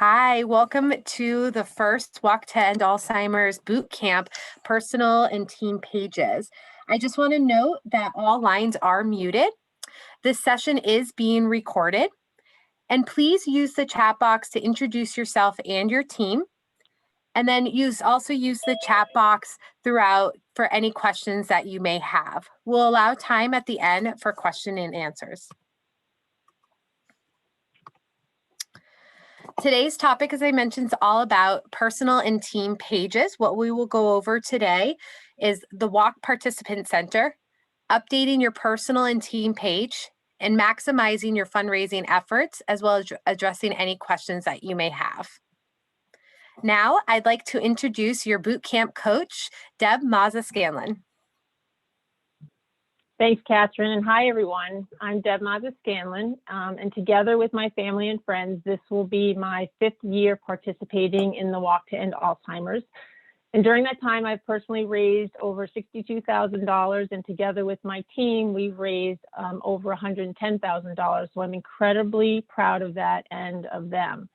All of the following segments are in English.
Hi, welcome to the first Walk to End Alzheimer's boot camp, personal and team pages. I just want to note that all lines are muted. This session is being recorded. And please use the chat box to introduce yourself and your team. And then also use the chat box throughout for any questions that you may have. We'll allow time at the end for question and answers. Today's topic, as I mentioned, is all about personal and team pages. What we will go over today is the Walk Participant Center, updating your personal and team page, and maximizing your fundraising efforts, as well as addressing any questions that you may have. Now, I'd like to introduce your boot camp coach, Deb Mazza-Scanlon. Thanks, Catherine, and hi, everyone. I'm Deb Mazza-Scanlon, and together with my family and friends, this will be my 5th year participating in the Walk to End Alzheimer's. And during that time, I've personally raised over $62,000, and together with my team, we've raised over $110,000. So I'm incredibly proud of that and of them.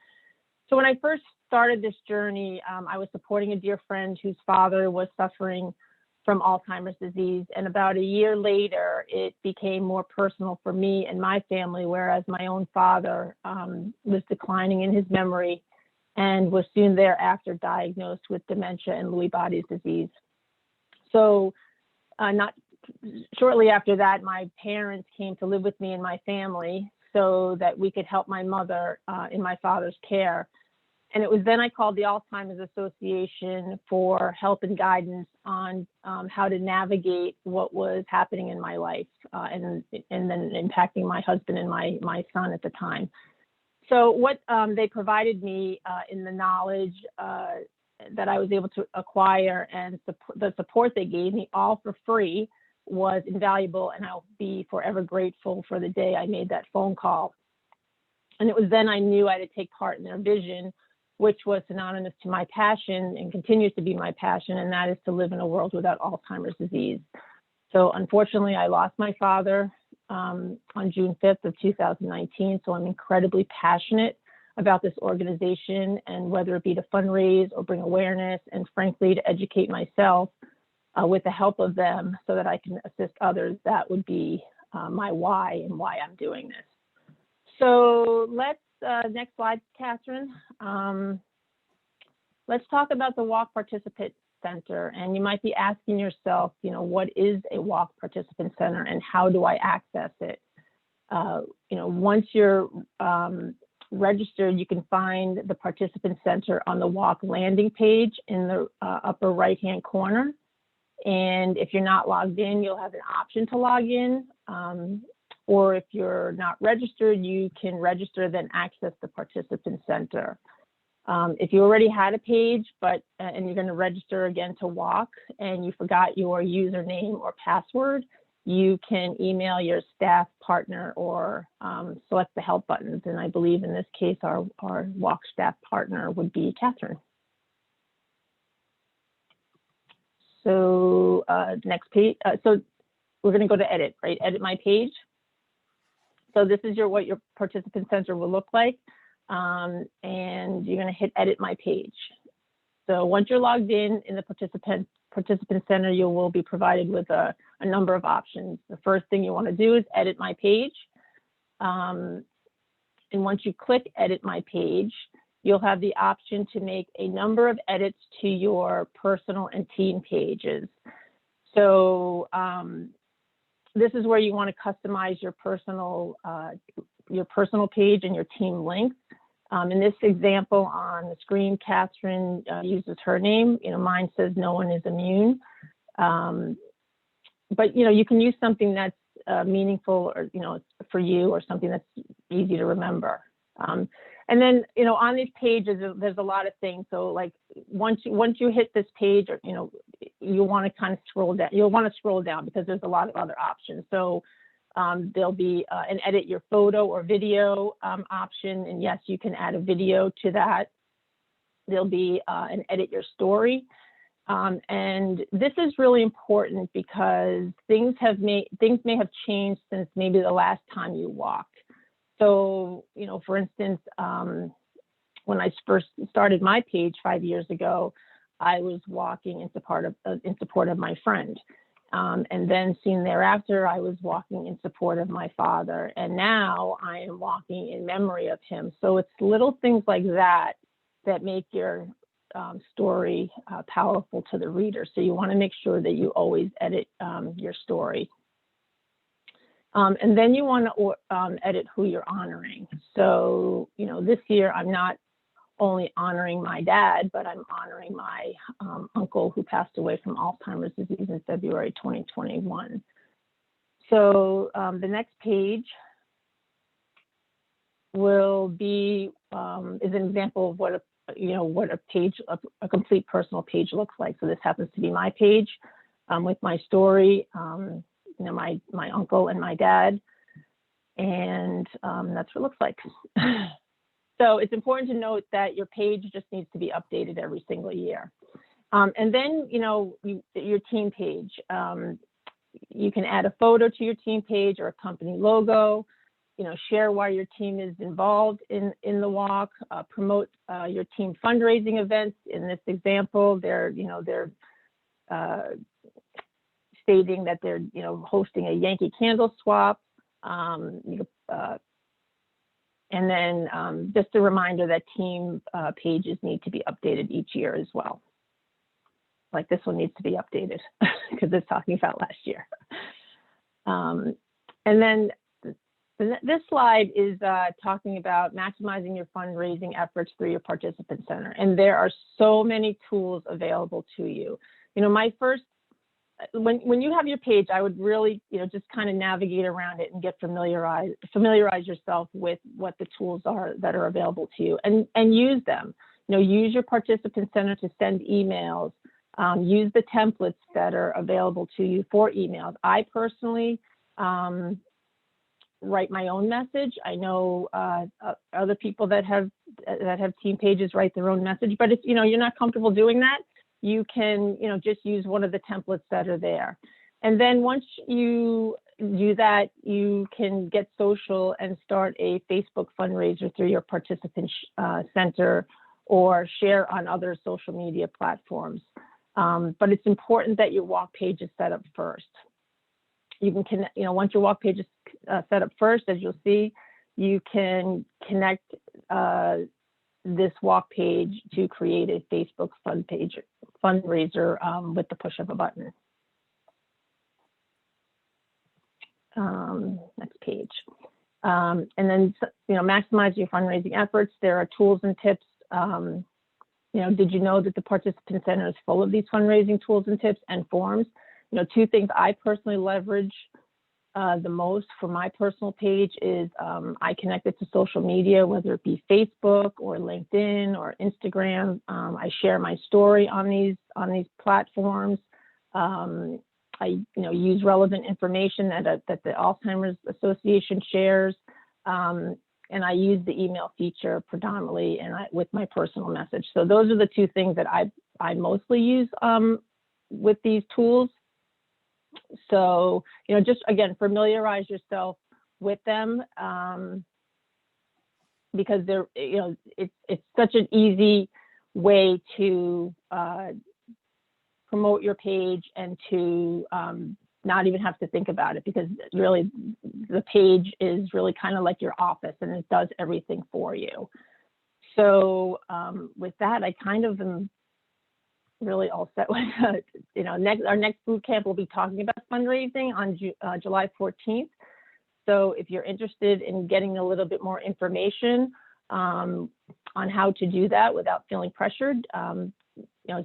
So when I first started this journey, I was supporting a dear friend whose father was suffering from Alzheimer's disease. And about a year later, it became more personal for me and my family, whereas my own father was declining in his memory and was soon thereafter diagnosed with dementia and Lewy bodies disease. So not shortly after that, my parents came to live with me and my family so that we could help my mother in my father's care. And it was then I called the Alzheimer's Association for help and guidance on how to navigate what was happening in my life and then impacting my husband and my son at the time. So what they provided me in the knowledge that I was able to acquire and the support they gave me all for free was invaluable, and I'll be forever grateful for the day I made that phone call. And it was then I knew I had to take part in their vision, which was synonymous to my passion and continues to be my passion, and that is to live in a world without Alzheimer's disease. So unfortunately, I lost my father on June 5th of 2019, so I'm incredibly passionate about this organization, and whether it be to fundraise or bring awareness, and frankly, to educate myself with the help of them so that I can assist others, that would be my why and why I'm doing this. So let's next slide, Catherine. Let's talk about the Walk Participant Center. And you might be asking yourself, what is a Walk Participant Center and how do I access it? Once you're registered, you can find the Participant Center on the Walk landing page in the upper right-hand corner. And if you're not logged in, you'll have an option to log in. Or if you're not registered, you can register, then access the Participant Center. If you already had a page, and you're going to register again to Walk, and you forgot your username or password, you can email your staff partner or select the help buttons. And I believe in this case, our Walk staff partner would be Catherine. So next page. So we're going to go to edit, right? Edit my page. So this is what your Participant Center will look like. And you're going to hit edit my page. So once you're logged in the Participant Center, you will be provided with a number of options. The first thing you want to do is edit my page. And once you click edit my page, you'll have the option to make a number of edits to your personal and team pages. So this is where you want to customize your personal page and your team link. In this example on the screen, Catherine uses her name. Mine says "No one is immune," but you can use something that's meaningful or for you, or something that's easy to remember. And then on these pages, there's a lot of things. So like once you hit this page, or you want to kind of scroll down. You'll want to scroll down because there's a lot of other options. So there'll be an edit your photo or video option, and yes, you can add a video to that. There'll be an edit your story, and this is really important because things may have changed since maybe the last time you walked. So for instance, when I first started my page 5 years ago, I was walking in support of my friend. And then soon thereafter, I was walking in support of my father. And now I am walking in memory of him. So it's little things like that that make your story powerful to the reader. So you want to make sure that you always edit your story. And then you want to edit who you're honoring. So, this year I'm not only honoring my dad, but I'm honoring my uncle who passed away from Alzheimer's disease in February 2021. So the next page will be is an example of what a complete personal page looks like. So this happens to be my page with my story, my uncle and my dad, and that's what it looks like. So it's important to note that your page just needs to be updated every single year. And then, your team page. You can add a photo to your team page or a company logo, share why your team is involved in the walk, promote your team fundraising events. In this example, they're stating that they're, hosting a Yankee candle swap. And then just a reminder that team pages need to be updated each year as well. Like this one needs to be updated because it's talking about last year. And then this slide is talking about maximizing your fundraising efforts through your participant center. And there are so many tools available to you. When you have your page, I would really, just kind of navigate around it and get familiarize yourself with what the tools are that are available to you, and use them. Use your participant center to send emails. Use the templates that are available to you for emails. I personally write my own message. I know other people that have team pages write their own message, but if you're not comfortable doing that, you can, just use one of the templates that are there. And then once you do that, you can get social and start a Facebook fundraiser through your participant center or share on other social media platforms. But it's important that your walk page is set up first. You can connect, once your walk page is set up first, as you'll see, you can connect this walk page to create a Facebook fundraiser with the push of a button. Next page. And then, maximize your fundraising efforts. There are tools and tips. Did you know that the participant center is full of these fundraising tools and tips and forms? Two things I personally leverage the most for my personal page is I connect it to social media, whether it be Facebook or LinkedIn or Instagram. I share my story on these platforms. I use relevant information that the Alzheimer's Association shares, and I use the email feature predominantly with my personal message. So those are the two things that I mostly use with these tools. So, just again, familiarize yourself with them because they're, it's such an easy way to promote your page and to not even have to think about it, because really the page is really kind of like your office and it does everything for you. So with that, I kind of am really all set with, our next boot camp will be talking about fundraising on July 14th. So if you're interested in getting a little bit more information on how to do that without feeling pressured,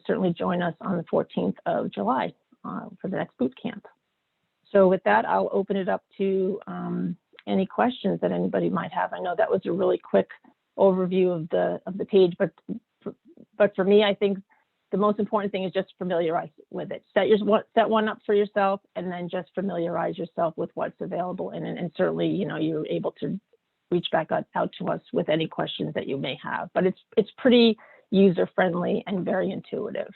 certainly join us on the 14th of July for the next boot camp. So with that, I'll open it up to any questions that anybody might have. I know that was a really quick overview of the page, but for me, I think the most important thing is just familiarize with it. Set one up for yourself, and then just familiarize yourself with what's available in it. And certainly, you're able to reach back out to us with any questions that you may have. But it's pretty user-friendly and very intuitive.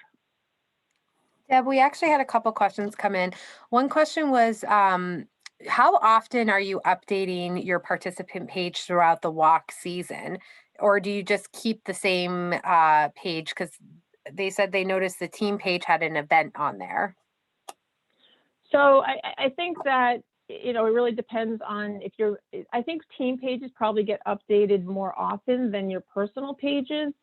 Deb, we actually had a couple questions come in. One question was, how often are you updating your participant page throughout the walk season? or do you just keep the same page? Because they said they noticed the team page had an event on there. So I think that, it really depends on I think team pages probably get updated more often than your personal pages,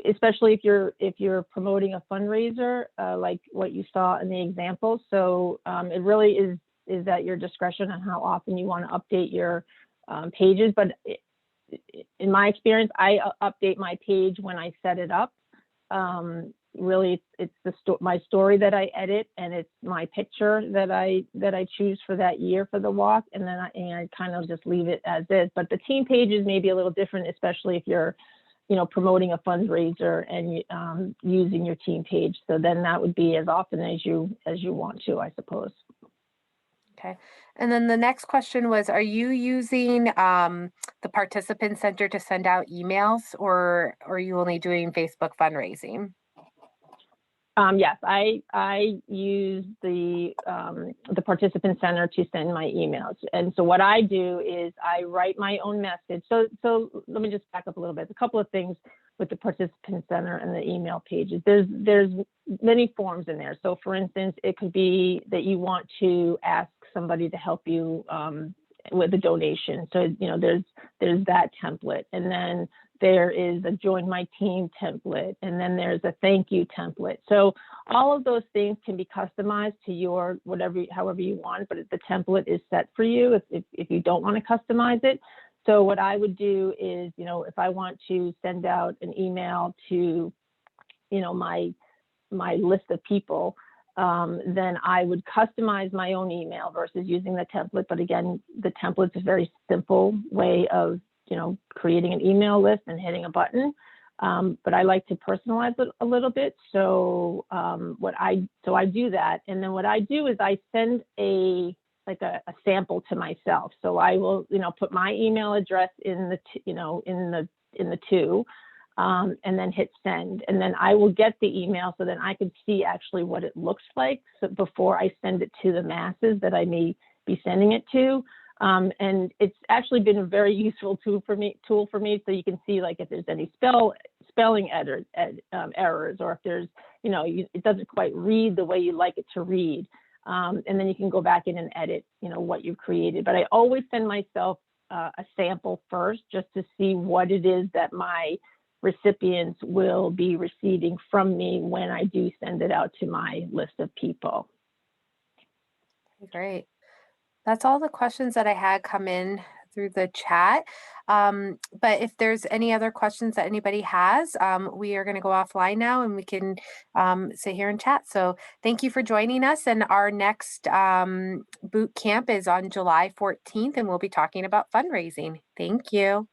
especially if you're promoting a fundraiser, like what you saw in the example. So it really is at your discretion on how often you want to update your pages. But in my experience, I update my page when I set it up. Really, it's my story that I edit, and it's my picture that I choose for that year for the walk, and then I kind of just leave it as is. But the team pages may be a little different, especially if you're, promoting a fundraiser and using your team page. So then that would be as often as you want to, I suppose. Okay. And then the next question was, are you using the participant center to send out emails, or are you only doing Facebook fundraising? Yes, I use the participant center to send my emails. And so what I do is I write my own message. So let me just back up a little bit. A couple of things with the participant center and the email pages. There's many forms in there. So for instance, it could be that you want to ask somebody to help you with a donation. So, there's that template. And then there is a join my team template. And then there's a thank you template. So all of those things can be customized to your however you want, but the template is set for you if you don't want to customize it. So what I would do is, if I want to send out an email to, my list of people, then I would customize my own email versus using the template. But again, the template's a very simple way of, creating an email list and hitting a button. But I like to personalize it a little bit. So I do that. And then what I do is I send a sample to myself. So I will, put my email address in the two, and then hit send. And then I will get the email so then I can see actually what it looks like, so before I send it to the masses that I may be sending it to. And it's actually been a very useful tool for me. So you can see like if there's any spelling errors, or if there's, it doesn't quite read the way you like it to read. And then you can go back in and edit, what you've created. But I always send myself a sample first, just to see what it is that my recipients will be receiving from me when I do send it out to my list of people. Great. That's all the questions that I had come in through the chat. But if there's any other questions that anybody has, we are going to go offline now and we can sit here and chat. So thank you for joining us. And our next boot camp is on July 14th, and we'll be talking about fundraising. Thank you.